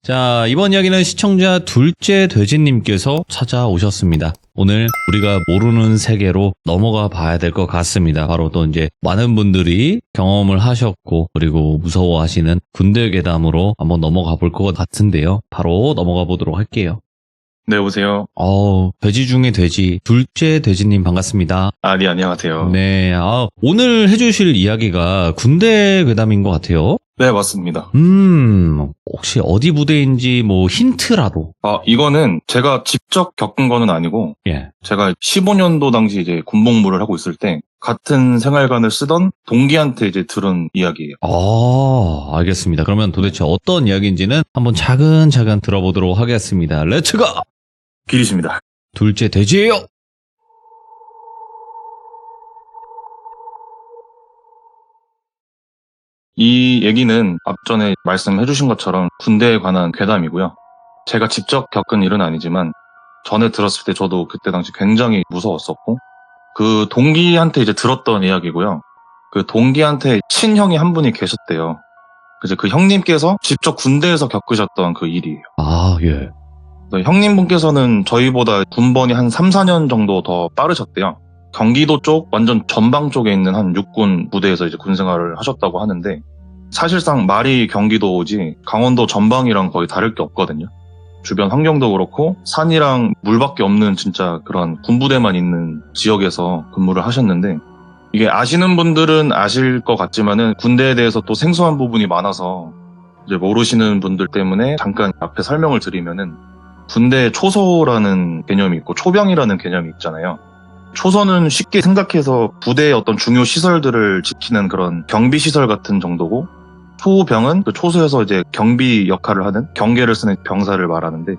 자, 이번 이야기는 시청자 둘째 돼지님께서 찾아오셨습니다. 오늘 우리가 모르는 세계로 넘어가 봐야 될 것 같습니다. 바로 또 이제 많은 분들이 경험을 하셨고 그리고 무서워하시는 군대 괴담으로 한번 넘어가 볼 것 같은데요. 바로 넘어가 보도록 할게요. 네, 오세요. 돼지 중에 돼지, 둘째 돼지님 반갑습니다. 네, 안녕하세요. 네, 오늘 해주실 이야기가 군대 괴담인 것 같아요. 네, 맞습니다. 혹시 어디 부대인지 뭐 힌트라도. 이거는 제가 직접 겪은 거는 아니고, 예. 제가 15년도 당시 이제 군복무를 하고 있을 때, 같은 생활관을 쓰던 동기한테 이제 들은 이야기예요. 알겠습니다. 그러면 도대체 어떤 이야기인지는 한번 차근차근 들어보도록 하겠습니다. 렛츠고! 길이십니다. 둘째 돼지예요. 이 얘기는 앞전에 말씀해 주신 것처럼 군대에 관한 괴담이고요. 제가 직접 겪은 일은 아니지만 전에 들었을 때 저도 그때 당시 굉장히 무서웠었고 그 동기한테 이제 들었던 이야기고요. 그 동기한테 친형이 한 분이 계셨대요. 이제 그 형님께서 직접 군대에서 겪으셨던 그 일이에요. 예. 형님분께서는 저희보다 군번이 한 3, 4년 정도 더 빠르셨대요. 경기도 쪽 완전 전방 쪽에 있는 한 육군 부대에서 이제 군 생활을 하셨다고 하는데 사실상 말이 경기도지 강원도 전방이랑 거의 다를 게 없거든요. 주변 환경도 그렇고 산이랑 물밖에 없는 진짜 그런 군부대만 있는 지역에서 근무를 하셨는데 이게 아시는 분들은 아실 것 같지만은 군대에 대해서 또 생소한 부분이 많아서 이제 모르시는 분들 때문에 잠깐 앞에 설명을 드리면은 군대 초소라는 개념이 있고 초병이라는 개념이 있잖아요. 초소는 쉽게 생각해서 부대의 어떤 중요 시설들을 지키는 그런 경비 시설 같은 정도고 초병은 그 초소에서 이제 경비 역할을 하는 경계를 쓰는 병사를 말하는데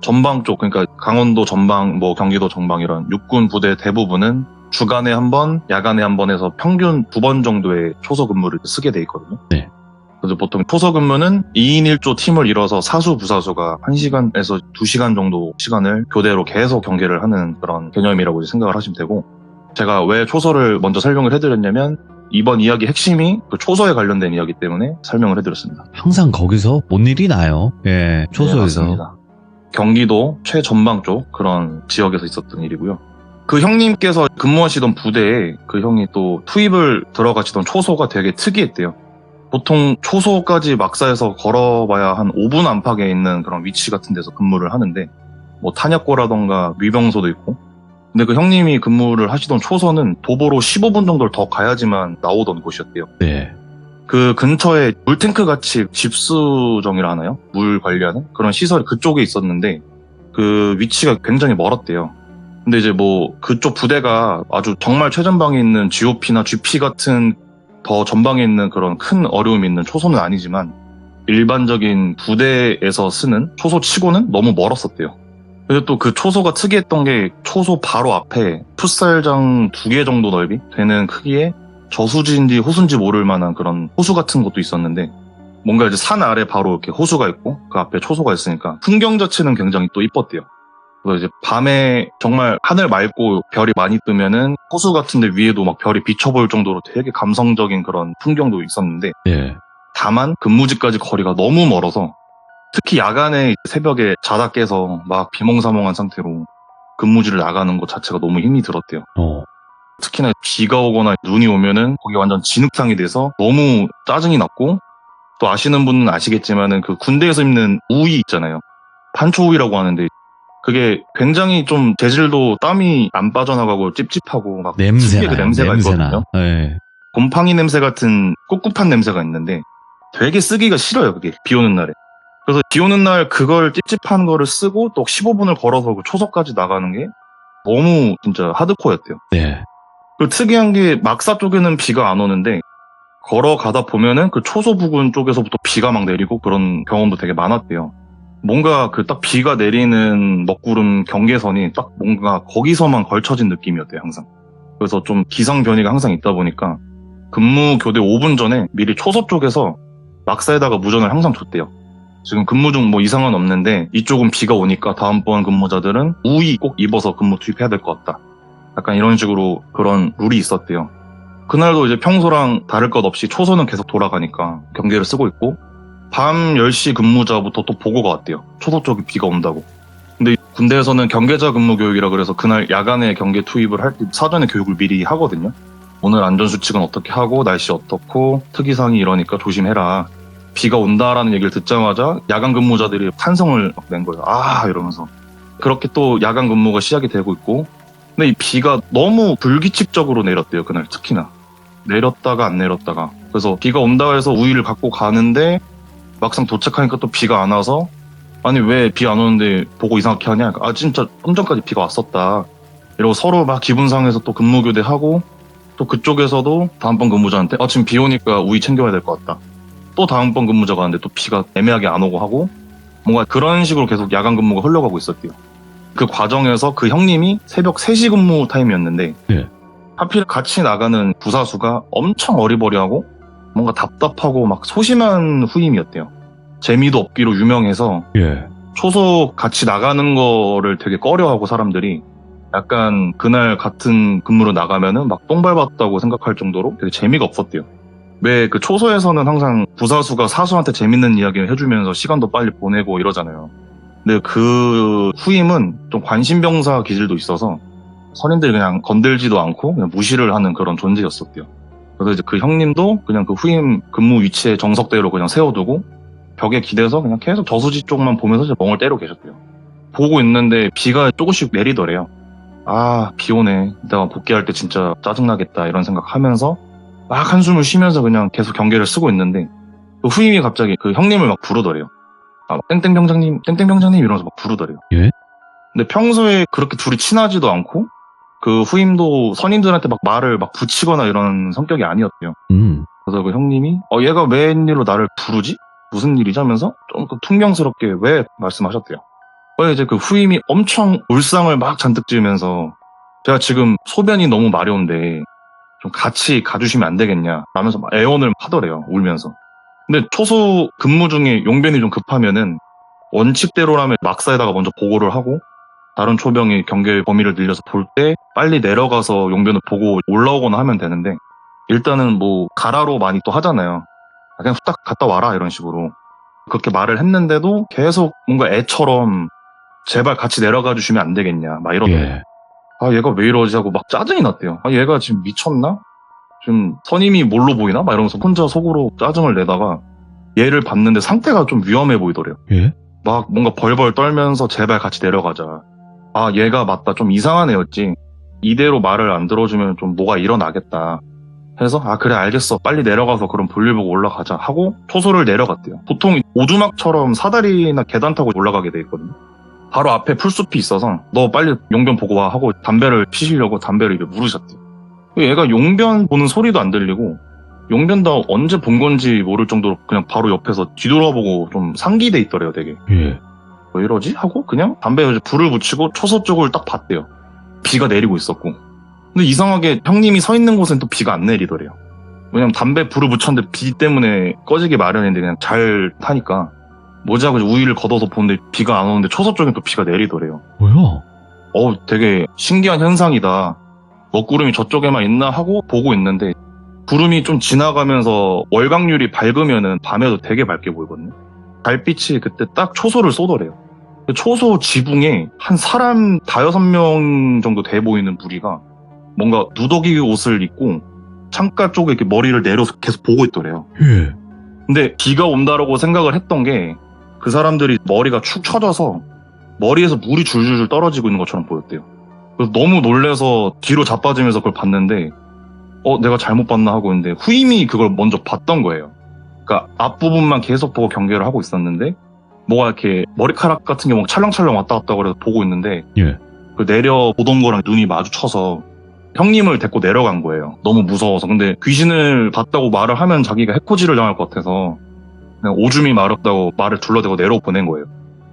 전방 쪽 그러니까 강원도 전방 뭐 경기도 전방 이런 육군 부대 대부분은 주간에 한 번, 야간에 한 번 해서 평균 2번 정도의 초소 근무를 쓰게 돼 있거든요. 네. 그래서 보통 초소 근무는 2인 1조 팀을 이뤄서 사수, 부사수가 1시간에서 2시간 정도 시간을 교대로 계속 경계를 하는 그런 개념이라고 생각을 하시면 되고 제가 왜 초소를 먼저 설명을 해드렸냐면 이번 이야기 핵심이 그 초소에 관련된 이야기 때문에 설명을 해드렸습니다. 항상 거기서 뭔 일이 나요. 예, 초소에서. 네, 맞습니다. 경기도 최전방 쪽 그런 지역에서 있었던 일이고요. 그 형님께서 근무하시던 부대에 그 형이 또 투입을 들어가시던 초소가 되게 특이했대요. 보통 초소까지 막사에서 걸어봐야 한 5분 안팎에 있는 그런 위치 같은 데서 근무를 하는데 뭐 탄약고라던가 위병소도 있고 근데 그 형님이 근무를 하시던 초소는 도보로 15분 정도를 더 가야지만 나오던 곳이었대요. 네. 그 근처에 물탱크 같이 집수정이라 하나요? 물 관리하는 그런 시설이 그쪽에 있었는데 그 위치가 굉장히 멀었대요. 근데 이제 뭐 그쪽 부대가 아주 정말 최전방에 있는 GOP나 GP 같은 더 전방에 있는 그런 큰 어려움이 있는 초소는 아니지만 일반적인 부대에서 쓰는 초소치고는 너무 멀었었대요. 그리고 또 그 초소가 특이했던 게 초소 바로 앞에 풋살장 2개 정도 넓이 되는 크기의 저수지인지 호수인지 모를 만한 그런 호수 같은 것도 있었는데 뭔가 이제 산 아래 바로 이렇게 호수가 있고 그 앞에 초소가 있으니까 풍경 자체는 굉장히 또 이뻤대요. 그래서 이제 밤에 정말 하늘 맑고 별이 많이 뜨면은 호수 같은 데 위에도 막 별이 비춰볼 정도로 되게 감성적인 그런 풍경도 있었는데 예. 다만 근무지까지 거리가 너무 멀어서 특히 야간에 새벽에 자다 깨서 막 비몽사몽한 상태로 근무지를 나가는 것 자체가 너무 힘이 들었대요. 특히나 비가 오거나 눈이 오면은 거기 완전 진흙탕이 돼서 너무 짜증이 났고 또 아시는 분은 아시겠지만은 그 군대에서 입는 우의 있잖아요. 판초우의라고 하는데 그게 굉장히 좀 재질도 땀이 안 빠져나가고 찝찝하고 막 특유의 그 냄새가 있거든요. 네. 곰팡이 냄새 같은 꿉꿉한 냄새가 있는데 되게 쓰기가 싫어요. 그게 비 오는 날에. 그래서 비 오는 날 그걸 찝찝한 거를 쓰고 또 15분을 걸어서 그 초소까지 나가는 게 너무 진짜 하드코어였대요. 네. 그리고 특이한 게 막사 쪽에는 비가 안 오는데 걸어가다 보면은 그 초소 부근 쪽에서부터 비가 막 내리고 그런 경험도 되게 많았대요. 뭔가 그 딱 비가 내리는 먹구름 경계선이 딱 뭔가 거기서만 걸쳐진 느낌이었대요, 항상. 그래서 좀 기상 변이가 항상 있다 보니까 근무 교대 5분 전에 미리 초소 쪽에서 막사에다가 무전을 항상 줬대요. 지금 근무 중 뭐 이상은 없는데 이쪽은 비가 오니까 다음번 근무자들은 우의 꼭 입어서 근무 투입해야 될 것 같다. 약간 이런 식으로 그런 룰이 있었대요. 그날도 이제 평소랑 다를 것 없이 초소는 계속 돌아가니까 경계를 쓰고 있고 밤 10시 근무자부터 또 보고가 왔대요. 초소 쪽에 비가 온다고. 근데 군대에서는 경계자 근무 교육이라 그래서 그날 야간에 경계 투입을 할 때 사전에 교육을 미리 하거든요. 오늘 안전수칙은 어떻게 하고 날씨 어떻고 특이사항이 이러니까 조심해라. 비가 온다라는 얘기를 듣자마자 야간 근무자들이 환성을 막 낸 거예요. 아 이러면서. 그렇게 또 야간 근무가 시작이 되고 있고 근데 이 비가 너무 불규칙적으로 내렸대요. 그날 특히나. 내렸다가 안 내렸다가. 그래서 비가 온다 해서 우위를 갖고 가는데 막상 도착하니까 또 비가 안 와서 아니 왜 비 안 오는데 보고 이상하게 하냐. 아 진짜 좀 전까지 비가 왔었다. 이러고 서로 막 기분 상해서 또 근무 교대하고 또 그쪽에서도 다음번 근무자한테 지금 비 오니까 우위 챙겨야 될 것 같다. 또 다음번 근무자가 왔는데 또 비가 애매하게 안 오고 하고 뭔가 그런 식으로 계속 야간 근무가 흘러가고 있었대요. 그 과정에서 그 형님이 새벽 3시 근무 타임이었는데 예. 하필 같이 나가는 부사수가 엄청 어리버리하고 뭔가 답답하고 막 소심한 후임이었대요. 재미도 없기로 유명해서 예. 초소 같이 나가는 거를 되게 꺼려하고 사람들이 약간 그날 같은 근무로 나가면은 막 똥 밟았다고 생각할 정도로 되게 재미가 없었대요. 왜 그 초소에서는 항상 부사수가 사수한테 재밌는 이야기를 해주면서 시간도 빨리 보내고 이러잖아요. 근데 그 후임은 좀 관심병사 기질도 있어서 선임들이 그냥 건들지도 않고 그냥 무시를 하는 그런 존재였었대요. 그래서 이제 그 형님도 그냥 그 후임 근무 위치에 정석대로 그냥 세워두고 벽에 기대서 그냥 계속 저수지 쪽만 보면서 이제 멍을 때리고 계셨대요. 보고 있는데 비가 조금씩 내리더래요. 아, 비 오네. 내가 복귀할 때 진짜 짜증나겠다 이런 생각하면서 막 한숨을 쉬면서 그냥 계속 경계를 쓰고 있는데 그 후임이 갑자기 그 형님을 막 부르더래요. 땡땡병장님, 땡땡병장님 이러면서 막 부르더래요. 예? 근데 평소에 그렇게 둘이 친하지도 않고 그 후임도 선임들한테 막 말을 막 붙이거나 이런 성격이 아니었대요. 그래서 그 형님이 얘가 웬일로 나를 부르지? 무슨 일이지? 하면서 좀 퉁명스럽게 왜 말씀하셨대요. 이제 그 후임이 엄청 울상을 막 잔뜩 지으면서 제가 지금 소변이 너무 마려운데 좀 같이 가주시면 안 되겠냐 라면서 막 애원을 하더래요. 울면서. 근데 초소 근무 중에 용변이 좀 급하면은 원칙대로라면 막사에다가 먼저 보고를 하고 다른 초병이 경계 범위를 늘려서 볼 때 빨리 내려가서 용변을 보고 올라오거나 하면 되는데 일단은 뭐 가라로 많이 또 하잖아요. 그냥 후딱 갔다 와라 이런 식으로 그렇게 말을 했는데도 계속 뭔가 애처럼 제발 같이 내려가 주시면 안 되겠냐 막 이러더래요. 예. 아 얘가 왜 이러지 하고 막 짜증이 났대요. 아 얘가 지금 미쳤나? 좀 선임이 뭘로 보이나? 막 이러면서 혼자 속으로 짜증을 내다가 얘를 봤는데 상태가 좀 위험해 보이더래요. 예? 막 뭔가 벌벌 떨면서 제발 같이 내려가자. 아 얘가 맞다 좀 이상한 애였지. 이대로 말을 안 들어주면 좀 뭐가 일어나겠다 해서 그래 알겠어 빨리 내려가서 그럼 볼일 보고 올라가자 하고 초소를 내려갔대요. 보통 오두막처럼 사다리나 계단 타고 올라가게 돼 있거든요. 바로 앞에 풀숲이 있어서 너 빨리 용변 보고 와 하고 담배를 피시려고 담배를 입에 물으셨대요. 얘가 용변 보는 소리도 안 들리고 용변도 언제 본 건지 모를 정도로 그냥 바로 옆에서 뒤돌아보고 좀 상기돼 있더래요 되게. 예. 왜 이러지? 하고 그냥 담배에 불을 붙이고 초소 쪽을 딱 봤대요. 비가 내리고 있었고. 근데 이상하게 형님이 서 있는 곳엔 또 비가 안 내리더래요. 왜냐면 담배 불을 붙였는데 비 때문에 꺼지기 마련인데 그냥 잘 타니까 뭐지 하고 우위를 걷어서 보는데 비가 안 오는데 초소 쪽엔 또 비가 내리더래요. 뭐야? 되게 신기한 현상이다. 먹구름이 저쪽에만 있나 하고 보고 있는데 구름이 좀 지나가면서 월광률이 밝으면은 밤에도 되게 밝게 보이거든요. 달빛이 그때 딱 초소를 쏘더래요. 초소 지붕에 한 사람 5-6명 정도 돼 보이는 무리가 뭔가 누더기 옷을 입고 창가 쪽에 이렇게 머리를 내려서 계속 보고 있더래요. 예. 근데 비가 온다라고 생각을 했던 게 그 사람들이 머리가 축 처져서 머리에서 물이 줄줄줄 떨어지고 있는 것처럼 보였대요. 그래서 너무 놀래서 뒤로 자빠지면서 그걸 봤는데 내가 잘못 봤나 하고 있는데 후임이 그걸 먼저 봤던 거예요. 그러니까 앞부분만 계속 보고 경계를 하고 있었는데 뭐가 이렇게 머리카락 같은 게 막 찰랑찰랑 왔다 갔다 그래서 보고 있는데 예. 그 내려보던 거랑 눈이 마주쳐서 형님을 데리고 내려간 거예요. 너무 무서워서. 근데 귀신을 봤다고 말을 하면 자기가 해코지를 당할 것 같아서 그냥 오줌이 마렵다고 말을 둘러대고 내려보낸 거예요.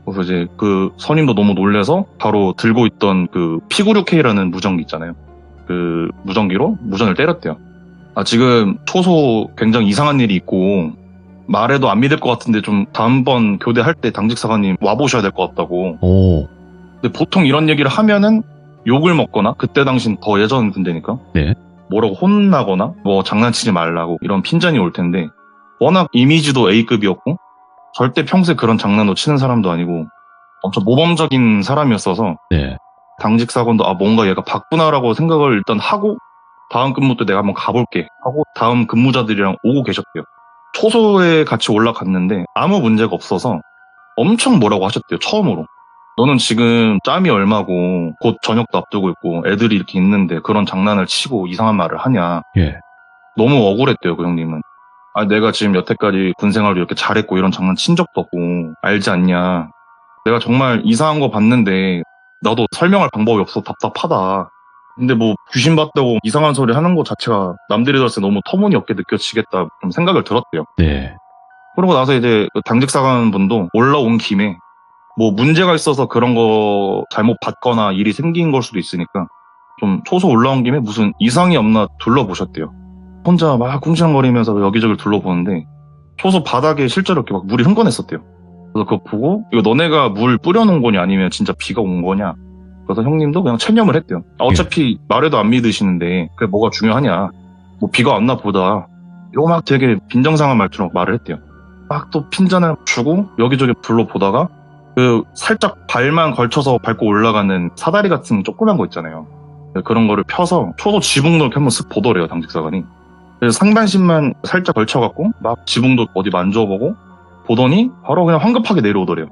그래서 이제 그 선임도 너무 놀래서 바로 들고 있던 그 P96K라는 무전기 있잖아요. 그 무전기로 무전을 때렸대요. 지금 초소 굉장히 이상한 일이 있고 말해도 안 믿을 것 같은데 좀 다음번 교대할 때 당직 사관님 와보셔야 될 것 같다고. 오. 근데 보통 이런 얘기를 하면은 욕을 먹거나 그때 당신 더 예전 군대니까 네. 뭐라고 혼나거나 뭐 장난치지 말라고 이런 핀잔이 올 텐데 워낙 이미지도 A급이었고 절대 평소에 그런 장난도 치는 사람도 아니고 엄청 모범적인 사람이었어서 네. 당직 사관도 뭔가 얘가 바꾸나라고 생각을 일단 하고 다음 근무 때 내가 한번 가볼게 하고 다음 근무자들이랑 오고 계셨대요. 초소에 같이 올라갔는데 아무 문제가 없어서 엄청 뭐라고 하셨대요. 처음으로. 너는 지금 짬이 얼마고 곧 저녁도 앞두고 있고 애들이 이렇게 있는데 그런 장난을 치고 이상한 말을 하냐. 예. 너무 억울했대요. 그 형님은. 내가 지금 여태까지 군생활을 이렇게 잘했고 이런 장난 친 적도 없고 알지 않냐. 내가 정말 이상한 거 봤는데 나도 설명할 방법이 없어 답답하다. 근데 뭐 귀신 봤다고 이상한 소리 하는 거 자체가 남들이 들었을 때 너무 터무니없게 느껴지겠다 좀 생각을 들었대요. 네. 그러고 나서 이제 그 당직사관 분도 올라온 김에 뭐 문제가 있어서 그런 거 잘못 봤거나 일이 생긴 걸 수도 있으니까 좀 초소 올라온 김에 무슨 이상이 없나 둘러보셨대요. 혼자 막 쿵시렁거리면서 여기저기를 둘러보는데 초소 바닥에 실제로 이렇게 막 물이 흥건했었대요. 그래서 그거 보고 이거 너네가 물 뿌려놓은 거냐 아니면 진짜 비가 온 거냐. 그래서 형님도 그냥 체념을 했대요. 어차피 말해도 안 믿으시는데 그게 뭐가 중요하냐. 뭐 비가 왔나 보다. 이거 막 되게 빈정상한 말투로 말을 했대요. 막 또 핀잔을 주고 여기저기 둘러보다가 그 살짝 발만 걸쳐서 밟고 올라가는 사다리 같은 조그만 거 있잖아요. 그런 거를 펴서 초소 지붕도 이렇게 한번 쓱 보더래요. 당직사관이. 그래서 상반신만 살짝 걸쳐갖고 막 지붕도 어디 만져보고 보더니 바로 그냥 황급하게 내려오더래요.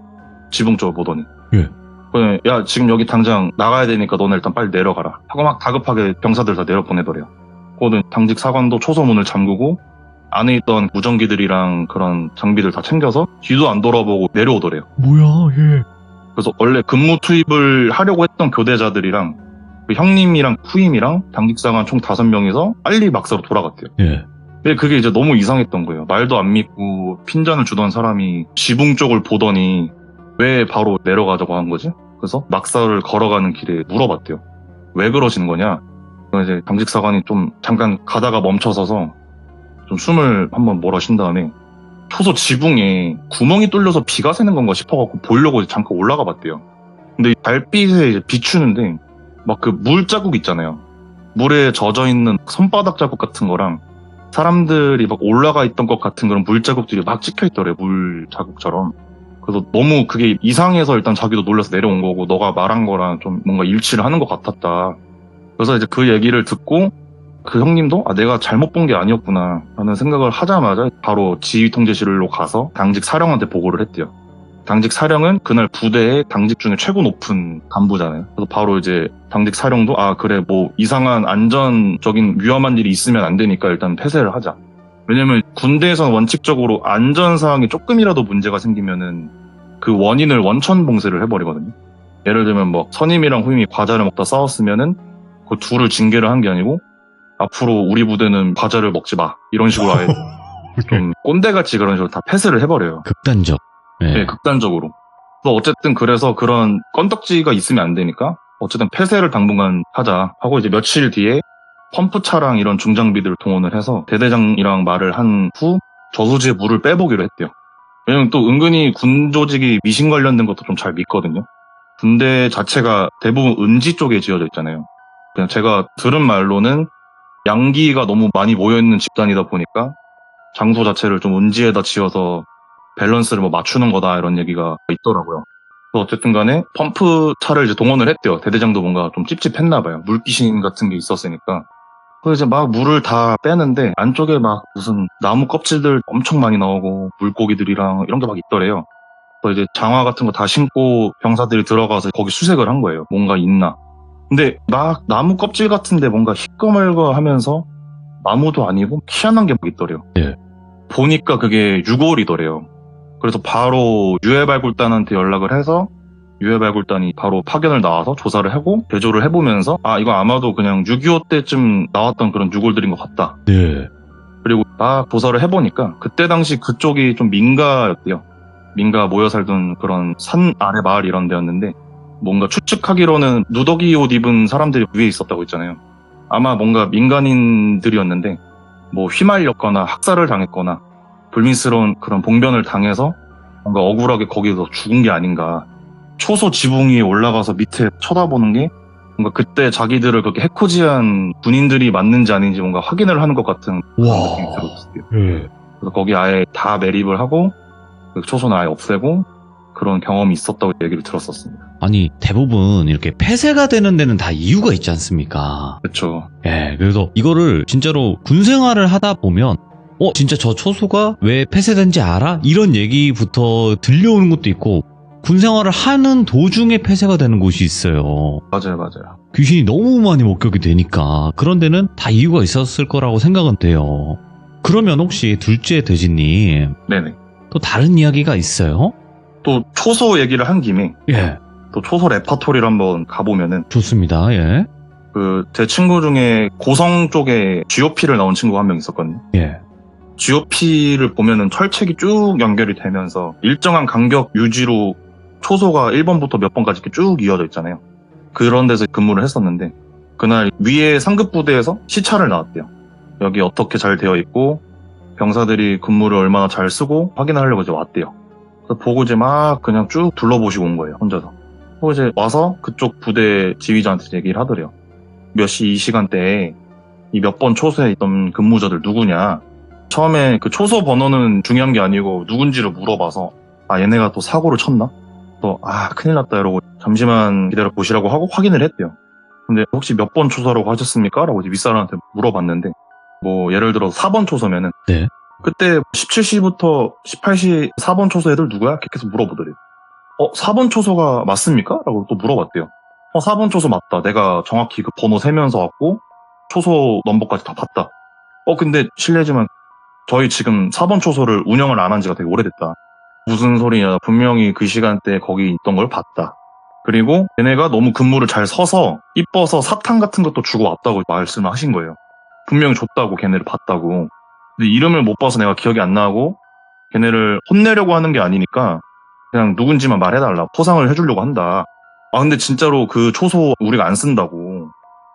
지붕 쪽을 보더니. 예. 그냥 야 지금 여기 당장 나가야 되니까 너네 일단 빨리 내려가라 하고 막 다급하게 병사들 다 내려보내더래요. 그거는 당직 사관도 초소문을 잠그고 안에 있던 무전기들이랑 그런 장비들 다 챙겨서 뒤도 안 돌아보고 내려오더래요. 뭐야, 예. 그래서 원래 근무 투입을 하려고 했던 교대자들이랑 그 형님이랑 후임이랑 당직사관 총 5명이서 빨리 막사로 돌아갔대요. 예. 근데 그게 이제 너무 이상했던 거예요. 말도 안 믿고 핀잔을 주던 사람이 지붕 쪽을 보더니 왜 바로 내려가자고 한 거지? 그래서 막사를 걸어가는 길에 물어봤대요. 왜 그러시는 거냐? 그래서 이제 당직사관이 좀 잠깐 가다가 멈춰서서 좀 숨을 한번 몰아 쉰 다음에 초소 지붕에 구멍이 뚫려서 비가 새는 건가 싶어갖고 보려고 이제 잠깐 올라가 봤대요. 근데 이 달빛에 이제 비추는데 막 그 물 자국 있잖아요. 물에 젖어 있는 손바닥 자국 같은 거랑 사람들이 막 올라가 있던 것 같은 그런 물 자국들이 막 찍혀 있더래요. 물 자국처럼. 그래서 너무 그게 이상해서 일단 자기도 놀라서 내려온 거고 너가 말한 거랑 좀 뭔가 일치를 하는 것 같았다. 그래서 이제 그 얘기를 듣고 그 형님도 내가 잘못 본 게 아니었구나 라는 생각을 하자마자 바로 지휘통제실로 가서 당직 사령한테 보고를 했대요. 당직 사령은 그날 부대의 당직 중에 최고 높은 간부잖아요. 그래서 바로 이제 당직 사령도 그래 뭐 이상한 안전적인 위험한 일이 있으면 안 되니까 일단 폐쇄를 하자. 왜냐면 군대에서는 원칙적으로 안전사항이 조금이라도 문제가 생기면은 그 원인을 원천봉쇄를 해버리거든요. 예를 들면 뭐 선임이랑 후임이 과자를 먹다 싸웠으면은 그 둘을 징계를 한 게 아니고 앞으로 우리 부대는 과자를 먹지 마 이런 식으로 아예 좀 꼰대같이 그런 식으로 다 폐쇄를 해버려요. 극단적. 네, 극단적으로. 어쨌든 그래서 그런 건덕지가 있으면 안 되니까 어쨌든 폐쇄를 당분간 하자 하고 이제 며칠 뒤에 펌프차랑 이런 중장비들을 동원을 해서 대대장이랑 말을 한 후 저수지에 물을 빼보기로 했대요. 왜냐면 또 은근히 군 조직이 미신 관련된 것도 좀 잘 믿거든요. 군대 자체가 대부분 은지 쪽에 지어져 있잖아요. 그냥 제가 들은 말로는 양기가 너무 많이 모여있는 집단이다 보니까 장소 자체를 좀 은지에다 지어서 밸런스를 뭐 맞추는 거다 이런 얘기가 있더라고요. 그래서 어쨌든 간에 펌프차를 이제 동원을 했대요. 대대장도 뭔가 좀 찝찝했나 봐요. 물귀신 같은 게 있었으니까. 그래서 이제 막 물을 다 빼는데 안쪽에 막 무슨 나무 껍질들 엄청 많이 나오고 물고기들이랑 이런 게 막 있더래요. 그래서 이제 장화 같은 거 다 신고 병사들이 들어가서 거기 수색을 한 거예요. 뭔가 있나. 근데 막 나무 껍질 같은데 뭔가 희꺼멀거 하면서 나무도 아니고 희한한 게 막 있더래요. 예. 보니까 그게 유골이더래요. 그래서 바로 유해발굴단한테 연락을 해서 유해발굴단이 바로 파견을 나와서 조사를 하고 대조를 해보면서 이거 아마도 그냥 6.25 때쯤 나왔던 그런 유골들인 것 같다. 네. 그리고 막 조사를 해보니까 그때 당시 그쪽이 좀 민가였대요. 민가 모여 살던 그런 산 아래 마을 이런 데였는데 뭔가 추측하기로는 누더기 옷 입은 사람들이 위에 있었다고 했잖아요. 아마 뭔가 민간인들이었는데 뭐 휘말렸거나 학살을 당했거나 불미스러운 그런 봉변을 당해서 뭔가 억울하게 거기서 죽은 게 아닌가. 초소 지붕 위에 올라가서 밑에 쳐다보는 게 뭔가 그때 자기들을 그렇게 해코지한 군인들이 맞는지 아닌지 뭔가 확인을 하는 것 같은 그런 느낌이 들었어요. 예. 그래서 거기 아예 다 매립을 하고 그 초소는 아예 없애고 그런 경험이 있었다고 얘기를 들었었습니다. 아니, 대부분 이렇게 폐쇄가 되는 데는 다 이유가 있지 않습니까? 그렇죠. 예, 그래서 이거를 진짜로 군 생활을 하다 보면 진짜 저 초소가 왜 폐쇄된지 알아? 이런 얘기부터 들려오는 것도 있고 군 생활을 하는 도중에 폐쇄가 되는 곳이 있어요. 맞아요. 귀신이 너무 많이 목격이 되니까 그런 데는 다 이유가 있었을 거라고 생각은 돼요. 그러면 혹시 둘째 돼지님 네네. 또 다른 이야기가 있어요? 또 초소 얘기를 한 김에 예, 또 초소 레파토리를 한번 가보면은 좋습니다. 예, 제 친구 중에 고성 쪽에 GOP를 나온 친구가 한 명 있었거든요. 예. GOP를 보면은 철책이 쭉 연결이 되면서 일정한 간격 유지로 초소가 1번부터 몇 번까지 이렇게 쭉 이어져 있잖아요. 그런 데서 근무를 했었는데 그날 위에 상급 부대에서 시찰을 나왔대요. 여기 어떻게 잘 되어 있고 병사들이 근무를 얼마나 잘 쓰고 확인하려고 이제 왔대요. 그래서 보고 이제 막 그냥 쭉 둘러보시고 온 거예요, 혼자서. 그리고 이제 와서 그쪽 부대 지휘자한테 얘기를 하더래요. 몇 시 이 시간대에 이 몇 번 초소에 있던 근무자들 누구냐. 처음에 그 초소 번호는 중요한 게 아니고 누군지를 물어봐서 얘네가 또 사고를 쳤나? 또 큰일 났다 이러고 잠시만 기다려 보시라고 하고 확인을 했대요. 근데 혹시 몇 번 초소라고 하셨습니까? 라고 이제 윗사람한테 물어봤는데 뭐 예를 들어 4번 초소면은 네. 그때 17시부터 18시 4번 초소 애들 누구야? 이렇게 계속 물어보더래요. 4번 초소가 맞습니까? 라고 또 물어봤대요. 4번 초소 맞다. 내가 정확히 그 번호 세면서 왔고 초소 넘버까지 다 봤다. 근데 실례지만 저희 지금 4번 초소를 운영을 안 한 지가 되게 오래됐다. 무슨 소리냐. 분명히 그 시간대에 거기 있던 걸 봤다. 그리고 얘네가 너무 근무를 잘 서서 이뻐서 사탕 같은 것도 주고 왔다고 말씀을 하신 거예요. 분명히 줬다고 걔네를 봤다고. 근데 이름을 못 봐서 내가 기억이 안 나고 걔네를 혼내려고 하는 게 아니니까 그냥 누군지만 말해달라. 포상을 해주려고 한다. 근데 진짜로 그 초소 우리가 안 쓴다고.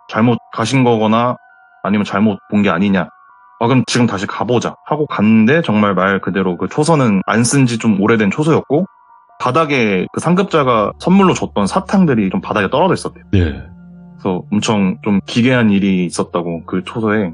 잘못 가신 거거나 아니면 잘못 본 게 아니냐. 그럼 지금 다시 가보자 하고 갔는데 정말 말 그대로 그 초소는 안 쓴 지 좀 오래된 초소였고 바닥에 그 상급자가 선물로 줬던 사탕들이 좀 바닥에 떨어져 있었대요. 네. 그래서 엄청 좀 기괴한 일이 있었다고 그 초소에.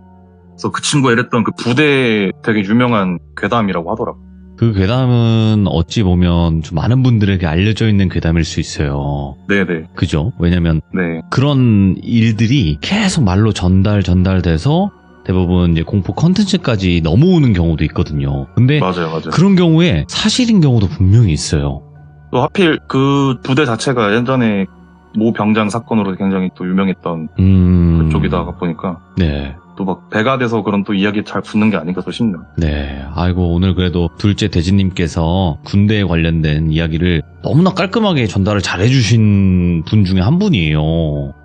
그래서 그 친구가 이랬던 그 부대 되게 유명한 괴담이라고 하더라고요. 그 괴담은 어찌 보면 좀 많은 분들에게 알려져 있는 괴담일 수 있어요. 네네. 그죠? 왜냐면 네. 그런 일들이 계속 말로 전달돼서 대부분 이제 공포 컨텐츠까지 넘어오는 경우도 있거든요. 근데 맞아요. 그런 경우에 사실인 경우도 분명히 있어요. 또 하필 그 부대 자체가 예전에 모 병장 사건으로 굉장히 또 유명했던 그쪽이다 보니까 네. 또 막 배가 돼서 그런 또 이야기 잘 붙는 게 아닌가 싶네요. 네. 아이고, 오늘 그래도 둘째 대지님께서 군대에 관련된 이야기를 너무나 깔끔하게 전달을 잘 해주신 분 중에 한 분이에요.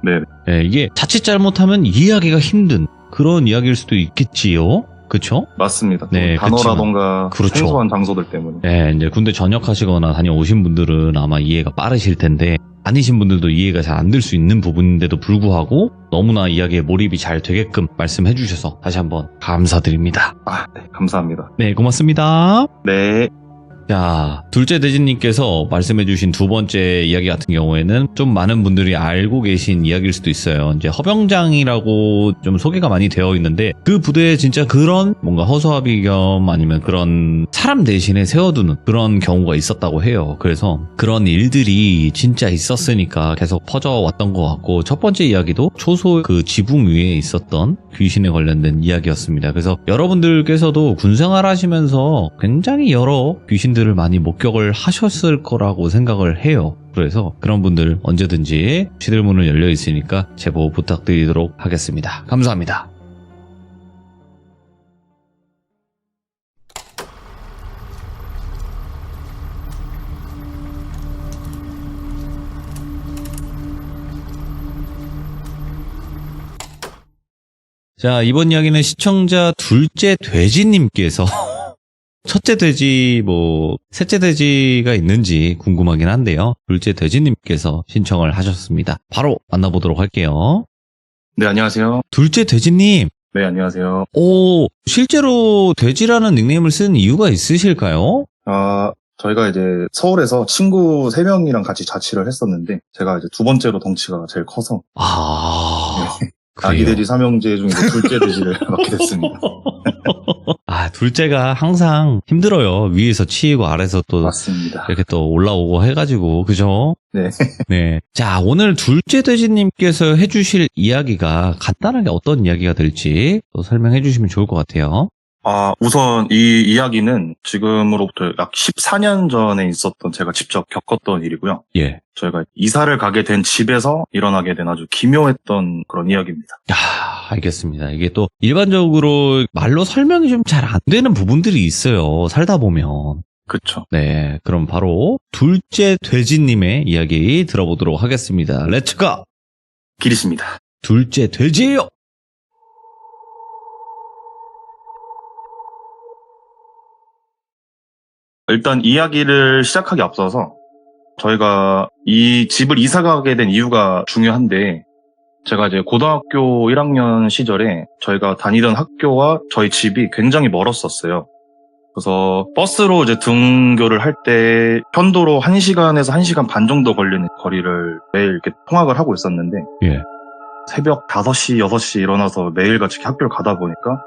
네. 네, 이게 자칫 잘못하면 이해하기가 힘든 그런 이야기일 수도 있겠지요. 그쵸? 맞습니다. 네, 단어라던가 그렇죠. 생소한 장소들 때문에. 네, 이제 군대 전역하시거나 다녀오신 분들은 아마 이해가 빠르실 텐데 아니신 분들도 이해가 잘 안 될 수 있는 부분인데도 불구하고 너무나 이야기에 몰입이 잘 되게끔 말씀해 주셔서 다시 한번 감사드립니다. 네, 감사합니다. 네, 고맙습니다. 네. 자, 둘째 대진님께서 말씀해주신 두 번째 이야기 같은 경우에는 좀 많은 분들이 알고 계신 이야기일 수도 있어요. 이제 허병장이라고 좀 소개가 많이 되어 있는데 그 부대에 진짜 그런 뭔가 허수아비 겸 아니면 그런 사람 대신에 세워두는 그런 경우가 있었다고 해요. 그래서 그런 일들이 진짜 있었으니까 계속 퍼져왔던 것 같고 첫 번째 이야기도 초소 그 지붕 위에 있었던 귀신에 관련된 이야기였습니다. 그래서 여러분들께서도 군생활 하시면서 굉장히 여러 귀신들을 많이 목격을 하셨을 거라고 생각을 해요. 그래서 그런 분들 언제든지 시들문은 열려 있으니까 제보 부탁드리도록 하겠습니다. 감사합니다. 자, 이번 이야기는 시청자 둘째 돼지님께서 첫째 돼지, 셋째 돼지가 있는지 궁금하긴 한데요. 둘째 돼지님께서 신청을 하셨습니다. 바로 만나보도록 할게요. 네, 안녕하세요. 둘째 돼지님. 네, 안녕하세요. 실제로 돼지라는 닉네임을 쓴 이유가 있으실까요? 저희가 이제 서울에서 친구 3명이랑 같이 자취를 했었는데 제가 이제 두 번째로 덩치가 제일 커서 아기 그래요. 돼지 삼형제 중에서 둘째 돼지를 맡게 됐습니다. 아, 둘째가 항상 힘들어요. 위에서 치이고 아래서 또 맞습니다. 이렇게 또 올라오고 해가지고, 그죠? 네. 네. 자, 오늘 둘째 돼지님께서 해주실 이야기가 간단하게 어떤 이야기가 될지 또 설명해 주시면 좋을 것 같아요. 우선 이 이야기는 지금으로부터 약 14년 전에 있었던 제가 직접 겪었던 일이고요. 예. 저희가 이사를 가게 된 집에서 일어나게 된 아주 기묘했던 그런 이야기입니다. 야, 알겠습니다. 이게 또 일반적으로 말로 설명이 좀 잘 안 되는 부분들이 있어요. 살다 보면. 그쵸. 네. 그럼 바로 둘째 돼지님의 이야기 들어보도록 하겠습니다. 렛츠고! 기리십니다. 둘째 돼지예요! 일단 이야기를 시작하기 앞서서 저희가 이 집을 이사 가게 된 이유가 중요한데, 제가 이제 고등학교 1학년 시절에 저희가 다니던 학교와 저희 집이 굉장히 멀었었어요. 그래서 버스로 이제 등교를 할 때 편도로 1시간에서 1시간 반 정도 걸리는 거리를 매일 이렇게 통학을 하고 있었는데, 예. 새벽 5시, 6시 일어나서 매일같이 학교를 가다 보니까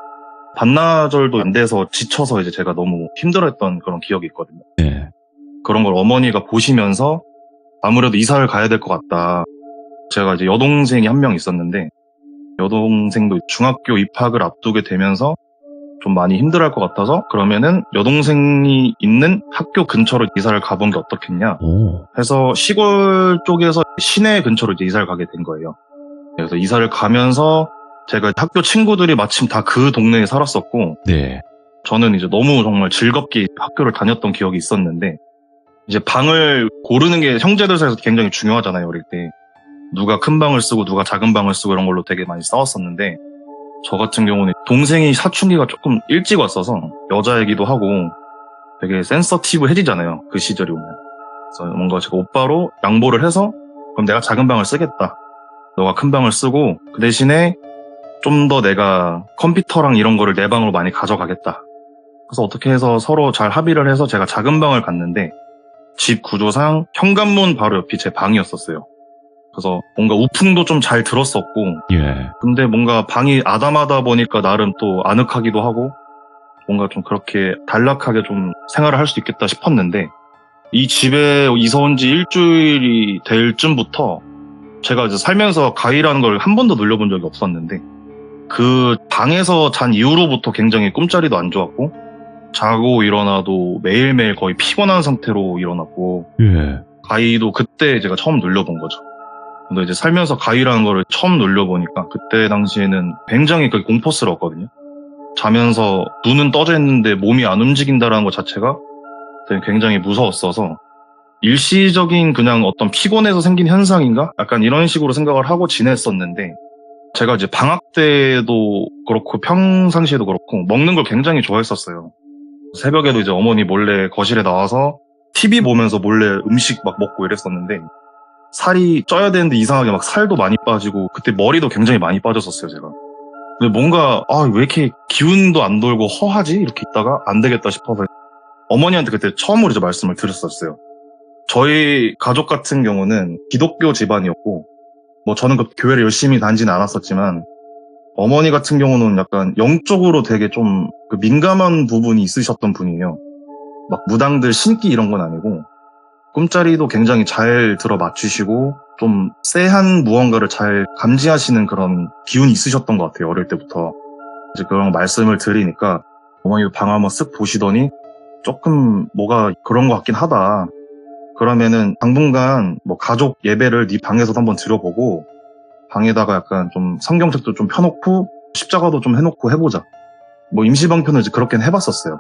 반나절도 안 돼서 지쳐서 이제 제가 너무 힘들어했던 그런 기억이 있거든요. 예. 그런 걸 어머니가 보시면서 아무래도 이사를 가야 될 것 같다. 제가 이제 여동생이 한 명 있었는데, 여동생도 중학교 입학을 앞두게 되면서 좀 많이 힘들어할 것 같아서, 그러면은 여동생이 있는 학교 근처로 이사를 가본 게 어떻겠냐 오. 해서 시골 쪽에서 시내 근처로 이제 이사를 가게 된 거예요. 그래서 이사를 가면서 제가 학교 친구들이 마침 다 그 동네에 살았었고, 네. 저는 이제 너무 정말 즐겁게 학교를 다녔던 기억이 있었는데, 이제 방을 고르는 게 형제들 사이에서 굉장히 중요하잖아요, 어릴 때. 누가 큰 방을 쓰고 누가 작은 방을 쓰고 이런 걸로 되게 많이 싸웠었는데, 저 같은 경우는 동생이 사춘기가 조금 일찍 왔어서 여자이기도 하고 되게 센서티브해지잖아요, 그 시절이 오면. 그래서 뭔가 제가 오빠로 양보를 해서, 그럼 내가 작은 방을 쓰겠다, 너가 큰 방을 쓰고 그 대신에 좀 더 내가 컴퓨터랑 이런 거를 내 방으로 많이 가져가겠다. 그래서 어떻게 해서 서로 잘 합의를 해서 제가 작은 방을 갔는데, 집 구조상 현관문 바로 옆이 제 방이었었어요. 그래서 뭔가 우풍도 좀 잘 들었었고, 예. 근데 뭔가 방이 아담하다 보니까 나름 또 아늑하기도 하고, 뭔가 좀 그렇게 단락하게 좀 생활을 할 수 있겠다 싶었는데, 이 집에 이사 온 지 일주일이 될 쯤부터 제가 이제 살면서 가위라는 걸 한 번도 눌려본 적이 없었는데, 그 방에서 잔 이후로부터 굉장히 꿈자리도 안 좋았고, 자고 일어나도 매일매일 거의 피곤한 상태로 일어났고, 예. 가위도 그때 제가 처음 눌려본 거죠. 근데 이제 살면서 가위라는 거를 처음 눌려보니까 그때 당시에는 굉장히 공포스러웠거든요. 자면서 눈은 떠져 있는데 몸이 안 움직인다라는 것 자체가 굉장히 무서웠어서, 일시적인 그냥 어떤 피곤해서 생긴 현상인가? 약간 이런 식으로 생각을 하고 지냈었는데, 제가 이제 방학 때도 그렇고 평상시에도 그렇고 먹는 걸 굉장히 좋아했었어요. 새벽에도 이제 어머니 몰래 거실에 나와서 TV 보면서 몰래 음식 막 먹고 이랬었는데, 살이 쪄야 되는데 이상하게 막 살도 많이 빠지고, 그때 머리도 굉장히 많이 빠졌었어요, 제가. 근데 뭔가 왜 이렇게 기운도 안 돌고 허하지? 이렇게 있다가 안 되겠다 싶어서 어머니한테 그때 처음으로 이제 말씀을 드렸었어요. 저희 가족 같은 경우는 기독교 집안이었고, 뭐 저는 그 교회를 열심히 다니지는 않았었지만, 어머니 같은 경우는 약간 영적으로 되게 좀 그 민감한 부분이 있으셨던 분이에요. 막 무당들 신기 이런 건 아니고, 꿈자리도 굉장히 잘 들어 맞추시고 좀 쎄한 무언가를 잘 감지하시는 그런 기운이 있으셨던 것 같아요, 어릴 때부터. 이제 그런 말씀을 드리니까 어머니도 방 한번 쓱 보시더니 조금 뭐가 그런 것 같긴 하다. 그러면은 당분간 뭐 가족 예배를 네 방에서도 한번 드려보고, 방에다가 약간 좀 성경책도 좀 펴놓고 십자가도 좀 해놓고 해보자. 뭐 임시방편을 이제 그렇게는 해봤었어요.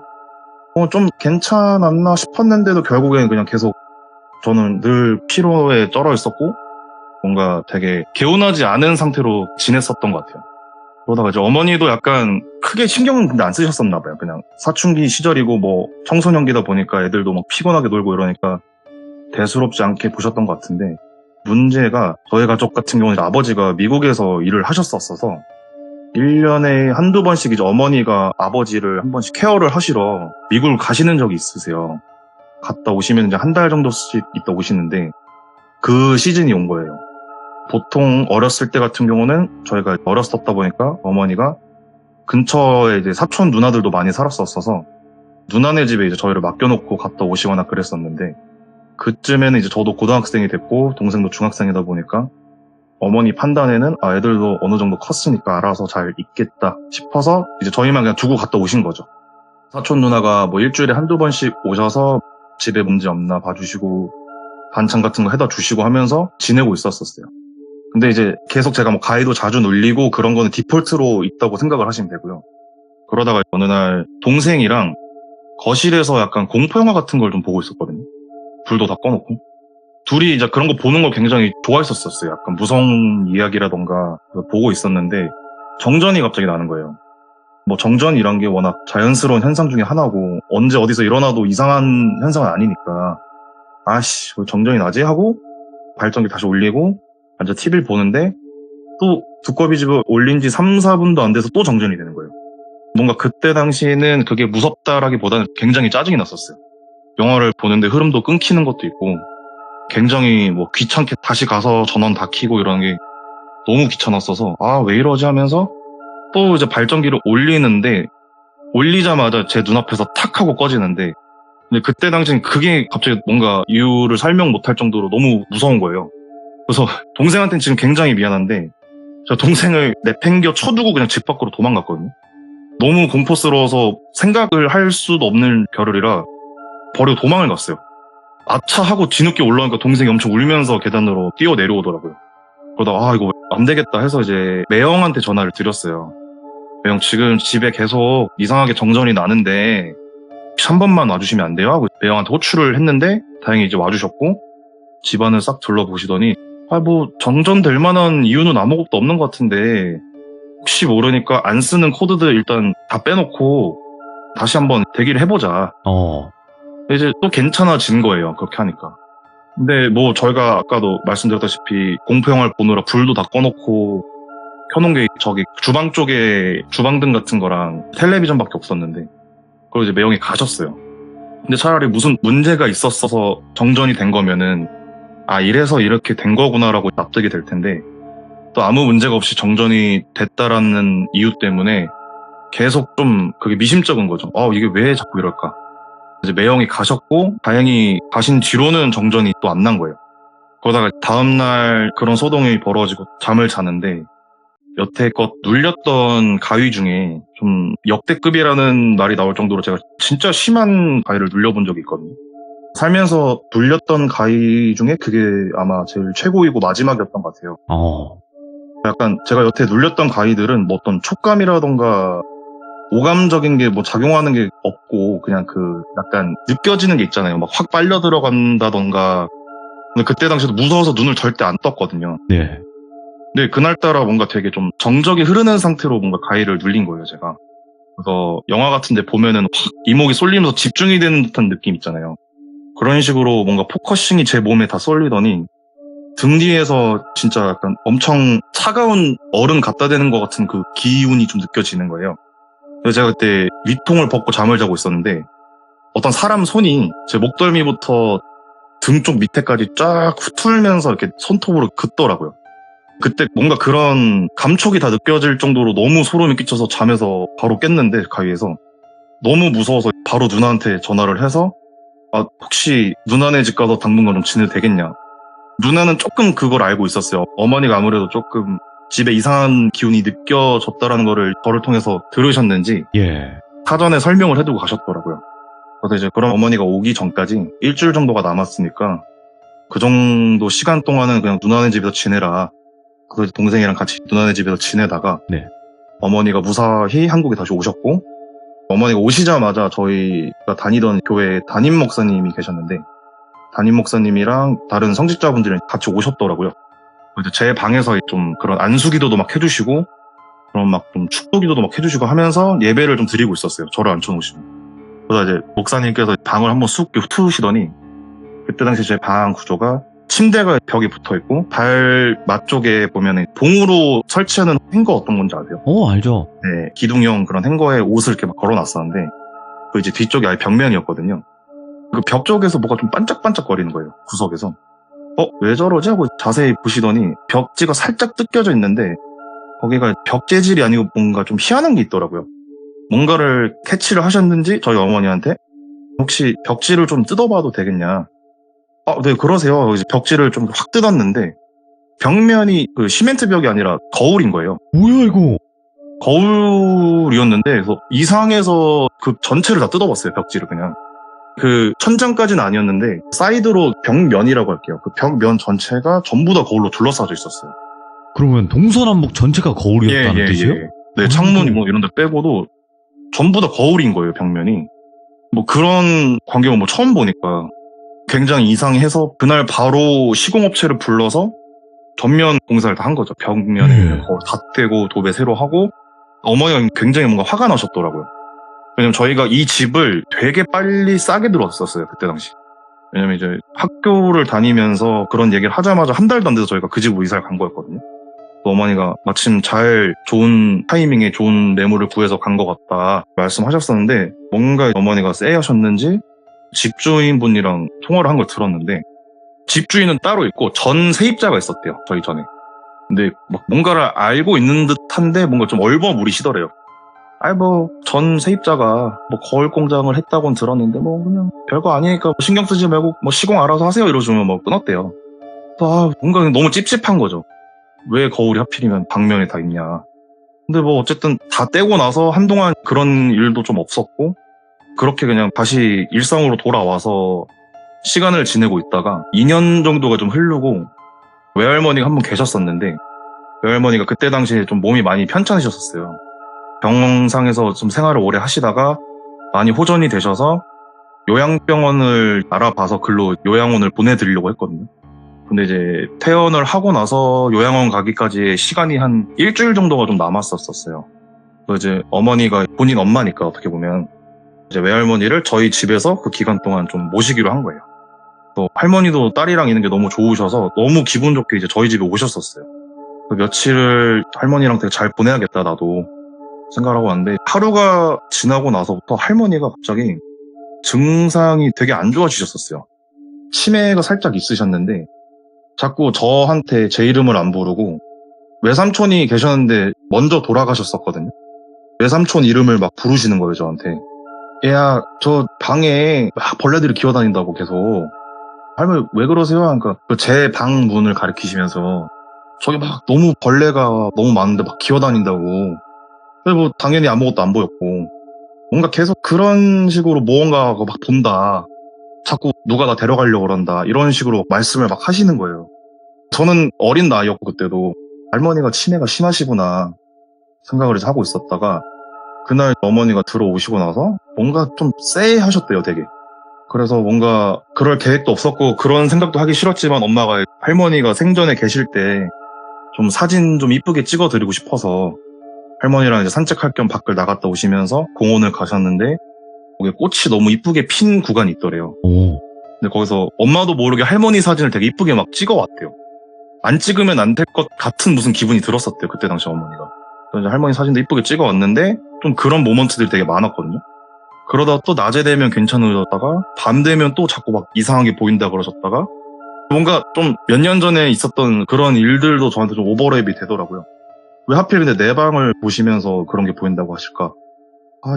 좀 괜찮았나 싶었는데도 결국에는 그냥 계속 저는 늘 피로에 쩔어 있었고, 뭔가 되게 개운하지 않은 상태로 지냈었던 것 같아요. 그러다가 이제 어머니도 약간 크게 신경은 근데 안 쓰셨었나 봐요. 그냥 사춘기 시절이고 뭐 청소년기다 보니까 애들도 막 피곤하게 놀고 이러니까 대수롭지 않게 보셨던 것 같은데, 문제가 저희 가족 같은 경우는 아버지가 미국에서 일을 하셨었어서 1년에 한두 번씩 이제 어머니가 아버지를 한 번씩 케어를 하시러 미국을 가시는 적이 있으세요. 갔다 오시면 이제 한 달 정도씩 있다 오시는데, 그 시즌이 온 거예요. 보통 어렸을 때 같은 경우는 저희가 어렸었다 보니까 어머니가 근처에 이제 사촌 누나들도 많이 살았었어서 누나네 집에 이제 저희를 맡겨놓고 갔다 오시거나 그랬었는데, 그쯤에는 이제 저도 고등학생이 됐고 동생도 중학생이다 보니까 어머니 판단에는 애들도 어느 정도 컸으니까 알아서 잘 있겠다 싶어서 이제 저희만 그냥 두고 갔다 오신 거죠. 사촌 누나가 뭐 일주일에 한두 번씩 오셔서 집에 문제 없나 봐주시고 반찬 같은 거 해다 주시고 하면서 지내고 있었어요. 근데 이제 계속 제가 뭐 가위도 자주 눌리고 그런 거는 디폴트로 있다고 생각을 하시면 되고요. 그러다가 어느 날 동생이랑 거실에서 약간 공포영화 같은 걸 좀 보고 있었거든요. 불도 다 꺼놓고. 둘이 이제 그런 거 보는 걸 굉장히 좋아했었어요. 약간 무서운 이야기라던가 보고 있었는데 정전이 갑자기 나는 거예요. 뭐 정전이란 게 워낙 자연스러운 현상 중에 하나고 언제 어디서 일어나도 이상한 현상은 아니니까 아씨 왜 정전이 나지? 하고 발전기 다시 올리고 앉아 TV를 보는데 또 두꺼비 집을 올린 지 3, 4분도 안 돼서 또 정전이 되는 거예요. 뭔가 그때 당시에는 그게 무섭다라기보다는 굉장히 짜증이 났었어요. 영화를 보는데 흐름도 끊기는 것도 있고 굉장히 뭐 귀찮게 다시 가서 전원 다 켜고 이러는 게 너무 귀찮았어서 왜 이러지 하면서 또 이제 발전기를 올리는데 올리자마자 제 눈앞에서 탁 하고 꺼지는데, 근데 그때 당시엔 그게 갑자기 뭔가 이유를 설명 못할 정도로 너무 무서운 거예요. 그래서 동생한테는 지금 굉장히 미안한데 제가 동생을 내팽겨 쳐두고 그냥 집 밖으로 도망갔거든요. 너무 공포스러워서 생각을 할 수도 없는 겨를이라 버리고 도망을 갔어요. 아차 하고 뒤늦게 올라오니까 동생이 엄청 울면서 계단으로 뛰어 내려오더라고요. 그러다가 이거 안 되겠다 해서 이제 매형한테 전화를 드렸어요. 매형 지금 집에 계속 이상하게 정전이 나는데 혹시 한 번만 와주시면 안 돼요? 하고 매형한테 호출을 했는데 다행히 이제 와주셨고 집안을 싹 둘러보시더니 뭐 정전될 만한 이유는 아무것도 없는 것 같은데 혹시 모르니까 안 쓰는 코드들 일단 다 빼놓고 다시 한번 대기를 해보자. 이제 또 괜찮아진 거예요. 그렇게 하니까. 근데 뭐 저희가 아까도 말씀드렸다시피 공포영화를 보느라 불도 다 꺼놓고 켜놓은 게 저기 주방 쪽에 주방등 같은 거랑 텔레비전밖에 없었는데 그걸 이제 매형이 가셨어요. 근데 차라리 무슨 문제가 있었어서 정전이 된 거면은 이래서 이렇게 된 거구나라고 납득이 될 텐데 또 아무 문제가 없이 정전이 됐다라는 이유 때문에 계속 좀 그게 미심쩍은 거죠. 이게 왜 자꾸 이럴까? 이제 매형이 가셨고 다행히 가신 뒤로는 정전이 또 안 난 거예요. 그러다가 다음날 그런 소동이 벌어지고 잠을 자는데 여태껏 눌렸던 가위 중에 좀 역대급이라는 말이 나올 정도로 제가 진짜 심한 가위를 눌려본 적이 있거든요. 살면서 눌렸던 가위 중에 그게 아마 제일 최고이고 마지막이었던 것 같아요. 약간 제가 여태 눌렸던 가위들은 뭐 어떤 촉감이라던가 오감적인 게 뭐 작용하는 게 없고 그냥 그 약간 느껴지는 게 있잖아요. 막 확 빨려 들어간다던가. 근데 그때 당시에도 무서워서 눈을 절대 안 떴거든요. 네. 근데 그날따라 뭔가 되게 좀 정적이 흐르는 상태로 뭔가 가위를 눌린 거예요, 제가. 그래서 영화 같은 데 보면은 확 이목이 쏠리면서 집중이 되는 듯한 느낌 있잖아요. 그런 식으로 뭔가 포커싱이 제 몸에 다 쏠리더니 등 뒤에서 진짜 약간 엄청 차가운 얼음 갖다 대는 것 같은 그 기운이 좀 느껴지는 거예요. 그래서 제가 그때 위통을 벗고 잠을 자고 있었는데 어떤 사람 손이 제 목덜미부터 등 쪽 밑에까지 쫙 훑으면서 이렇게 손톱으로 긋더라고요. 그때 뭔가 그런 감촉이 다 느껴질 정도로 너무 소름이 끼쳐서 잠에서 바로 깼는데 가위에서 너무 무서워서 바로 누나한테 전화를 해서 혹시 누나네 집 가서 당분간 좀 지내도 되겠냐. 누나는 조금 그걸 알고 있었어요. 어머니가 아무래도 조금 집에 이상한 기운이 느껴졌다라는 거를 저를 통해서 들으셨는지 사전에 설명을 해두고 가셨더라고요. 그래서 이제 그런 어머니가 오기 전까지 일주일 정도가 남았으니까 그 정도 시간 동안은 그냥 누나네 집에서 지내라. 그래서 동생이랑 같이 누나네 집에서 지내다가 어머니가 무사히 한국에 다시 오셨고 어머니가 오시자마자 저희가 다니던 교회에 담임 목사님이 계셨는데 담임 목사님이랑 다른 성직자분들이 같이 오셨더라고요. 그래서 제 방에서 좀 그런 안수기도도 막 해주시고 그런 막 좀 축도기도도 막 해주시고 하면서 예배를 좀 드리고 있었어요. 저를 앉혀놓으시고. 그래서 이제 목사님께서 방을 한번 쑥 훑으시더니 그때 당시 제 방 구조가 침대가 벽에 붙어있고 발 맞쪽에 보면 봉으로 설치하는 행거 어떤 건지 아세요? 알죠. 네, 기둥형 그런 행거에 옷을 이렇게 막 걸어놨었는데 그 이제 뒤쪽이 아예 벽면이었거든요. 그 벽 쪽에서 뭐가 좀 반짝반짝거리는 거예요. 구석에서. 왜 저러지? 하고 자세히 보시더니 벽지가 살짝 뜯겨져 있는데 거기가 벽 재질이 아니고 뭔가 좀 희한한 게 있더라고요. 뭔가를 캐치를 하셨는지 저희 어머니한테 혹시 벽지를 좀 뜯어봐도 되겠냐. 네, 그러세요. 이제 벽지를 좀 확 뜯었는데 벽면이 그 시멘트 벽이 아니라 거울인 거예요. 뭐야 이거? 거울이었는데 그래서 이상해서 그 전체를 다 뜯어봤어요. 벽지를 그냥. 그 천장까지는 아니었는데 사이드로 벽면이라고 할게요. 그 벽면 전체가 전부 다 거울로 둘러싸져 있었어요. 그러면 동서남북 전체가 거울이었다는 뜻이에요? 네, 창문 뭐 이런 데 빼고도 전부 다 거울인 거예요, 벽면이. 뭐 그런 광경을 뭐 처음 보니까 굉장히 이상해서 그날 바로 시공업체를 불러서 전면 공사를 다 한 거죠. 벽면에 네. 거울 다 떼고 도배 새로 하고 어머니가 굉장히 뭔가 화가 나셨더라고요. 왜냐면 저희가 이 집을 되게 빨리 싸게 들어왔었어요, 그때 당시. 왜냐면 이제 학교를 다니면서 그런 얘기를 하자마자 한 달도 안 돼서 저희가 그 집으로 이사를 간 거였거든요. 어머니가 마침 잘 좋은 타이밍에 좋은 매물을 구해서 간 것 같다 말씀하셨었는데 뭔가 어머니가 쎄하셨는지 집주인분이랑 통화를 한 걸 들었는데 집주인은 따로 있고 전 세입자가 있었대요, 저희 전에. 근데 막 뭔가를 알고 있는 듯한데 뭔가 좀 얼버무리시더래요. 전 세입자가 뭐 거울 공장을 했다고는 들었는데 뭐 그냥 별거 아니니까 신경 쓰지 말고 뭐 시공 알아서 하세요 이러시면 뭐 끊었대요. 뭔가 너무 찝찝한 거죠. 왜 거울이 하필이면 방면에 다 있냐. 근데 뭐 어쨌든 다 떼고 나서 한동안 그런 일도 좀 없었고 그렇게 그냥 다시 일상으로 돌아와서 시간을 지내고 있다가 2년 정도가 좀 흐르고 외할머니가 한 분 계셨었는데 외할머니가 그때 당시에 좀 몸이 많이 편찮으셨었어요. 병상에서 좀 생활을 오래 하시다가 많이 호전이 되셔서 요양병원을 알아봐서 글로 요양원을 보내드리려고 했거든요. 근데 이제 퇴원을 하고 나서 요양원 가기까지 시간이 한 일주일 정도가 좀 남았었어요. 그래서 이제 어머니가 본인 엄마니까 어떻게 보면 이제 외할머니를 저희 집에서 그 기간 동안 좀 모시기로 한 거예요. 또 할머니도 딸이랑 있는 게 너무 좋으셔서 너무 기분 좋게 이제 저희 집에 오셨었어요. 며칠을 할머니랑 되게 잘 보내야겠다 나도 생각을 하고 왔는데 하루가 지나고 나서부터 할머니가 갑자기 증상이 되게 안 좋아지셨었어요. 치매가 살짝 있으셨는데 자꾸 저한테 제 이름을 안 부르고 외삼촌이 계셨는데 먼저 돌아가셨었거든요. 외삼촌 이름을 막 부르시는 거예요, 저한테. 야, 저 방에 막 벌레들이 기어다닌다고 계속. 할머니 왜 그러세요? 그러니까 제 방 문을 가리키시면서 저기 막 너무 벌레가 너무 많은데 막 기어다닌다고. 근데 뭐 당연히 아무것도 안 보였고 뭔가 계속 그런 식으로 무언가 막 본다. 자꾸 누가 나 데려가려고 그런다. 이런 식으로 말씀을 막 하시는 거예요. 저는 어린 나이였고 그때도 할머니가 치매가 심하시구나 생각을 하고 있었다가 그날 어머니가 들어오시고 나서 뭔가 좀 쎄하셨대요, 되게. 그래서 뭔가 그럴 계획도 없었고 그런 생각도 하기 싫었지만 엄마가 할머니가 생전에 계실 때 좀 사진 좀 이쁘게 찍어드리고 싶어서 할머니랑 이제 산책할 겸 밖을 나갔다 오시면서 공원을 가셨는데 거기에 꽃이 너무 이쁘게 핀 구간이 있더래요. 오. 근데 거기서 엄마도 모르게 할머니 사진을 되게 이쁘게 막 찍어왔대요. 안 찍으면 안 될 것 같은 무슨 기분이 들었었대요, 그때 당시 어머니가. 그래서 이제 할머니 사진도 이쁘게 찍어왔는데 좀 그런 모먼트들이 되게 많았거든요. 그러다 또 낮에 되면 괜찮아졌다가 밤 되면 또 자꾸 막 이상하게 보인다 그러셨다가 뭔가 좀 몇 년 전에 있었던 그런 일들도 저한테 좀 오버랩이 되더라고요. 왜 하필 근데 내 방을 보시면서 그런 게 보인다고 하실까?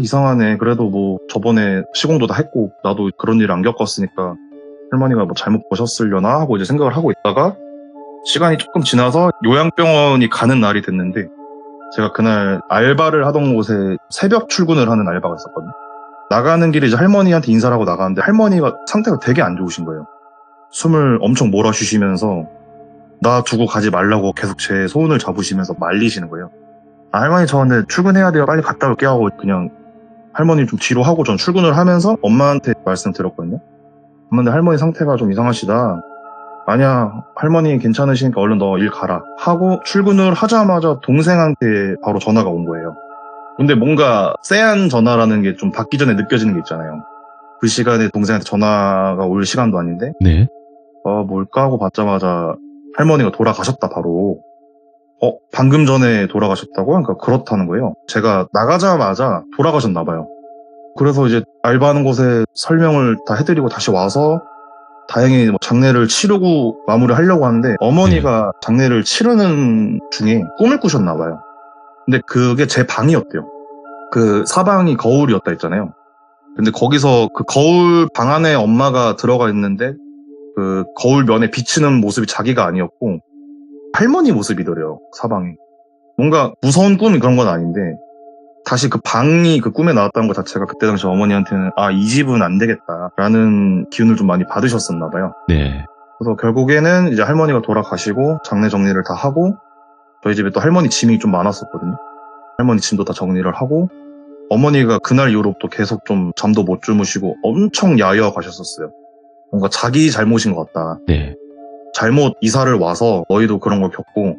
이상하네. 그래도 뭐 저번에 시공도 다 했고 나도 그런 일 안 겪었으니까 할머니가 뭐 잘못 보셨으려나 하고 이제 생각을 하고 있다가 시간이 조금 지나서 요양병원이 가는 날이 됐는데 제가 그날 알바를 하던 곳에 새벽 출근을 하는 알바가 있었거든요. 나가는 길에 이제 할머니한테 인사를 하고 나가는데 할머니가 상태가 되게 안 좋으신 거예요. 숨을 엄청 몰아쉬시면서 나 두고 가지 말라고 계속 제 손을 잡으시면서 말리시는 거예요. 할머니 저 근데 출근해야 돼요. 빨리 갔다 올게요 하고 그냥 할머니 좀 뒤로 하고 전 출근을 하면서 엄마한테 말씀드렸거든요. 근데 할머니 상태가 좀 이상하시다. 아니야, 할머니 괜찮으시니까 얼른 너 일 가라 하고 출근을 하자마자 동생한테 바로 전화가 온 거예요. 근데 뭔가 쎄한 전화라는 게 좀 받기 전에 느껴지는 게 있잖아요. 그 시간에 동생한테 전화가 올 시간도 아닌데 네. 뭘까 하고 받자마자 할머니가 돌아가셨다 바로. 방금 전에 돌아가셨다고? 그러니까 그렇다는 거예요. 제가 나가자마자 돌아가셨나 봐요. 그래서 이제 알바하는 곳에 설명을 다 해드리고 다시 와서 다행히 뭐 장례를 치르고 마무리하려고 하는데 어머니가 장례를 치르는 중에 꿈을 꾸셨나 봐요. 근데 그게 제 방이었대요. 그 사방이 거울이었다 했잖아요. 근데 거기서 그 거울 방 안에 엄마가 들어가 있는데 그 거울 면에 비치는 모습이 자기가 아니었고 할머니 모습이더래요, 사방이. 뭔가 무서운 꿈이 그런 건 아닌데 다시 그 방이 그 꿈에 나왔다는 것 자체가 그때 당시 어머니한테는 이 집은 안 되겠다라는 기운을 좀 많이 받으셨었나 봐요. 네. 그래서 결국에는 이제 할머니가 돌아가시고 장례 정리를 다 하고 저희 집에 또 할머니 짐이 좀 많았었거든요. 할머니 짐도 다 정리를 하고 어머니가 그날 이후로부터 계속 좀 잠도 못 주무시고 엄청 야유어 가셨었어요. 뭔가 자기 잘못인 것 같다. 네. 잘못 이사를 와서 너희도 그런 걸 겪고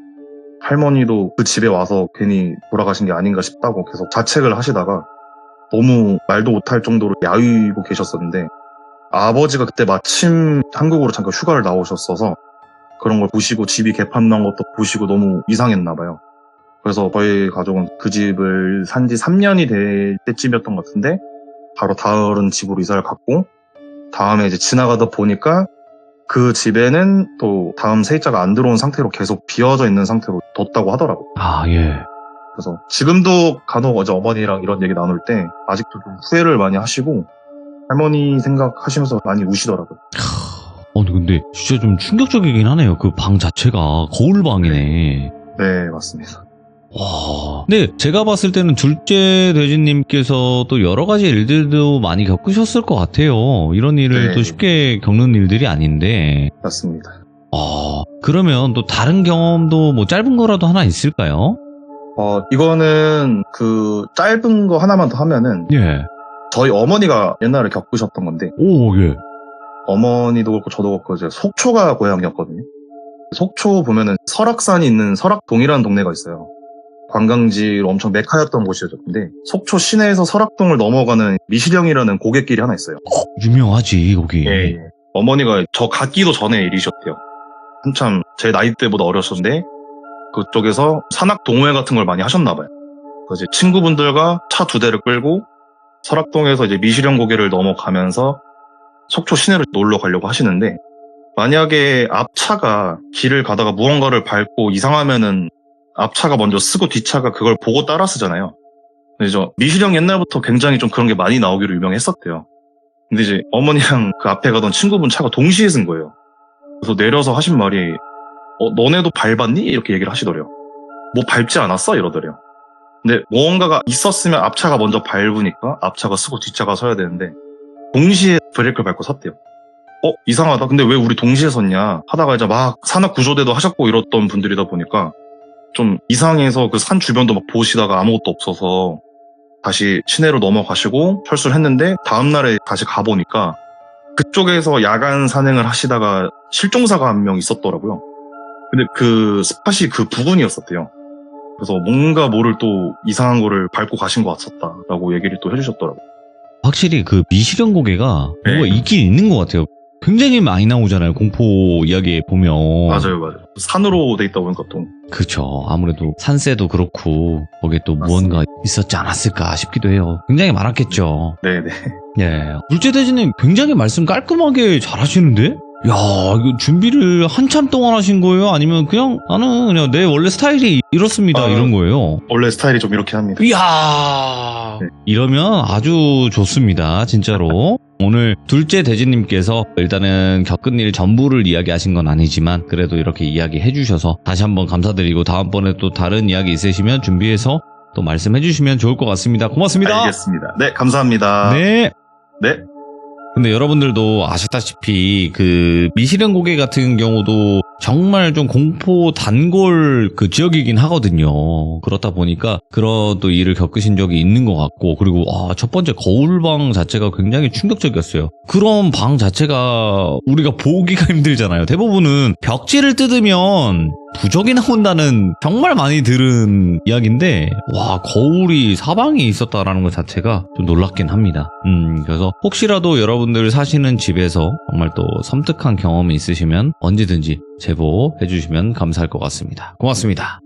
할머니도 그 집에 와서 괜히 돌아가신 게 아닌가 싶다고 계속 자책을 하시다가 너무 말도 못할 정도로 야유고 계셨었는데 아버지가 그때 마침 한국으로 잠깐 휴가를 나오셨어서 그런 걸 보시고 집이 개판난 것도 보시고 너무 이상했나 봐요. 그래서 저희 가족은 그 집을 산 지 3년이 될 때쯤이었던 것 같은데 바로 다른 집으로 이사를 갔고 다음에 이제 지나가다 보니까 그 집에는 또 다음 세입자가 안 들어온 상태로 계속 비어져 있는 상태로 뒀다고 하더라고요. 예. 그래서 지금도 간혹 어제 어머니랑 이런 얘기 나눌 때 아직도 좀 후회를 많이 하시고 할머니 생각하시면서 많이 우시더라고요. 근데 진짜 좀 충격적이긴 하네요. 그 방 자체가 거울방이네. 네, 맞습니다. 와. 근데 제가 봤을 때는 둘째 돼지님께서 또 여러 가지 일들도 많이 겪으셨을 것 같아요. 이런 일을 네. 또 쉽게 겪는 일들이 아닌데. 맞습니다. 그러면 또 다른 경험도 뭐 짧은 거라도 하나 있을까요? 이거는 그 짧은 거 하나만 더 하면은 예. 저희 어머니가 옛날에 겪으셨던 건데 예. 어머니도 그렇고 저도 그렇고 이제 속초가 고향이었거든요. 속초 보면은 설악산이 있는 설악동이라는 동네가 있어요. 관광지로 엄청 메카였던 곳이었는데 속초 시내에서 설악동을 넘어가는 미시령이라는 고갯길이 하나 있어요. 유명하지, 거기. 예. 어머니가 저 갖기도 전에 일이셨대요. 한참 제 나이 때보다 어렸었는데 그쪽에서 산악 동호회 같은 걸 많이 하셨나 봐요. 그래서 이제 친구분들과 차 2대를 끌고 설악동에서 이제 미시령 고개를 넘어가면서 속초 시내로 놀러 가려고 하시는데 만약에 앞차가 길을 가다가 무언가를 밟고 이상하면은 앞차가 먼저 쓰고 뒷차가 그걸 보고 따라 쓰잖아요. 근데 저 미시령 옛날부터 굉장히 좀 그런 게 많이 나오기로 유명했었대요. 근데 이제 어머니랑 그 앞에 가던 친구분 차가 동시에 쓴 거예요. 그래서 내려서 하신 말이 너네도 밟았니? 이렇게 얘기를 하시더래요. 뭐 밟지 않았어? 이러더래요. 근데 무언가가 있었으면 앞차가 먼저 밟으니까 앞차가 쓰고 뒷차가 서야 되는데 동시에 브레이크를 밟고 섰대요. 이상하다. 근데 왜 우리 동시에 섰냐 하다가 이제 막 산악 구조대도 하셨고 이랬던 분들이다 보니까 좀 이상해서 그 산 주변도 막 보시다가 아무것도 없어서 다시 시내로 넘어가시고 철수를 했는데 다음날에 다시 가보니까 그쪽에서 야간 산행을 하시다가 실종사가 한 명 있었더라고요. 근데 그 스팟이 그 부근이었었대요. 그래서 뭔가 모를 또 이상한 거를 밟고 가신 것 같았다라고 얘기를 또 해주셨더라고요. 확실히 그 미시령 고개가 네. 뭔가 있긴 있는 것 같아요. 굉장히 많이 나오잖아요. 공포 이야기에 보면. 맞아요. 산으로 돼 있다 보니까 또. 그쵸. 아무래도 산세도 그렇고 거기에 또 맞습니다. 무언가 있었지 않았을까 싶기도 해요. 굉장히 많았겠죠. 네네. 예. 둘째 돼지님 굉장히 말씀 깔끔하게 잘하시는데? 야, 이거 준비를 한참 동안 하신 거예요? 아니면 나는 그냥 내 원래 스타일이 이렇습니다. 이런 거예요? 원래 스타일이 좀 이렇게 합니다. 이야. 네. 이러면 아주 좋습니다. 진짜로. 오늘 둘째 돼지님께서 일단은 겪은 일 전부를 이야기하신 건 아니지만 그래도 이렇게 이야기해 주셔서 다시 한번 감사드리고 다음번에 또 다른 이야기 있으시면 준비해서 또 말씀해 주시면 좋을 것 같습니다. 고맙습니다. 알겠습니다. 네, 감사합니다. 네. 네. 근데 여러분들도 아셨다시피 그 미시령 고개 같은 경우도 정말 좀 공포 단골 그 지역이긴 하거든요. 그렇다 보니까 그런 또 일을 겪으신 적이 있는 것 같고 그리고 첫 번째 거울방 자체가 굉장히 충격적이었어요. 그런 방 자체가 우리가 보기가 힘들잖아요. 대부분은 벽지를 뜯으면 부적이 나온다는 정말 많이 들은 이야기인데 거울이 사방에 있었다라는 것 자체가 좀 놀랍긴 합니다. 그래서 혹시라도 여러분들 사시는 집에서 정말 또 섬뜩한 경험이 있으시면 언제든지 제보해 주시면 감사할 것 같습니다. 고맙습니다.